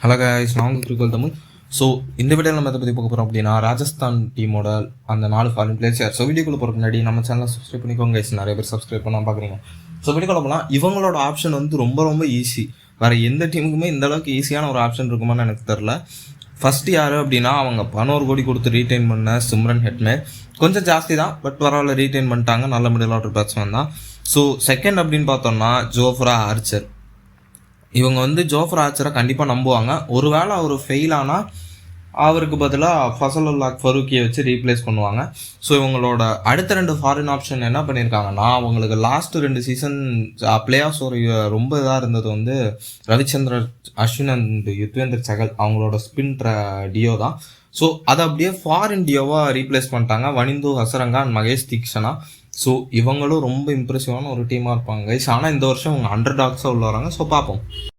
Hello guys, நான் உங்களுக்கு Tamil. So இந்த வீடியோவில் நம்ம எதை பற்றி பார்க்க போகிறோம் அப்படின்னா, ராஜஸ்தான் டீமோட அந்த 4 ஃபாரின் பிளேயர்ஸ் யார். ஸோ வீடியோக்குள்ள போகிறதுக்கு முன்னாடி நம்ம சேனலை சப்ஸ்கிரைப் பண்ணிக்கோங்க கைஸ். நிறைய பேர் சப்ஸ்கிரைப் பண்ணால் பார்க்குறீங்க. ஸோ வீடியோக்குள்ள போகலாம். இவங்களோட ஆப்ஷன் வந்து ரொம்ப ஈஸி. வேறு எந்த டீமுக்குமே இந்த அளவுக்கு ஈஸியான ஒரு ஆப்ஷன் இருக்குமான்னு எனக்கு தெரில. ஃபஸ்ட்டு யார் அப்படின்னா, அவங்க 11 கோடி கொடுத்து ரீட்டைன் பண்ண சிம்ரன் ஹெட்மேர். கொஞ்சம் ஜாஸ்தி தான், பட் பரவாயில்ல, ரீட்டைன் பண்ணிட்டாங்க. நல்ல மிடில் ஆர்டர் பேட்ஸ்மேன் தான். ஸோ செகண்ட் அப்படின்னு பார்த்தோம்னா ஜோஃப்ரா ஆர்ச்சர். இவங்க வந்து ஜோஃப்ரா ஆர்ச்சரை கண்டிப்பாக நம்புவாங்க. ஒருவேளை அவர் ஃபெயில் ஆனால் அவருக்கு பதிலாக ஃபசலுல்லாஹ் ஃபரூக்கியை வச்சு ரீப்ளேஸ் பண்ணுவாங்க. ஸோ இவங்களோட அடுத்த 2 ஃபாரின் ஆப்ஷன் என்ன பண்ணியிருக்காங்கன்னா, அவங்களுக்கு லாஸ்ட்டு 2 சீசன் பிளே ஆஃப்ஸ் ஒரு ரொம்ப இதாக இருந்தது வந்து ரவிச்சந்திரன் அஸ்வின் அண்ட் யுத்வேந்தர் சகல், அவங்களோட ஸ்பின் டியோ தான். ஸோ அதை அப்படியே ஃபாரின் டியோவாக ரீப்ளேஸ் பண்ணிட்டாங்க, வனிந்து ஹசரங்கா அண்ட் மகேஷ் தீக்ஷனா. ஸோ இவங்களும் ரொம்ப இம்ப்ரெசிவான ஒரு டீமாக இருப்பாங்க கைஸ். ஆனால் இந்த வருஷம் அவங்க அண்டர் டாக்ஸாக உள்ள வராங்க. ஸோ பார்ப்போம்.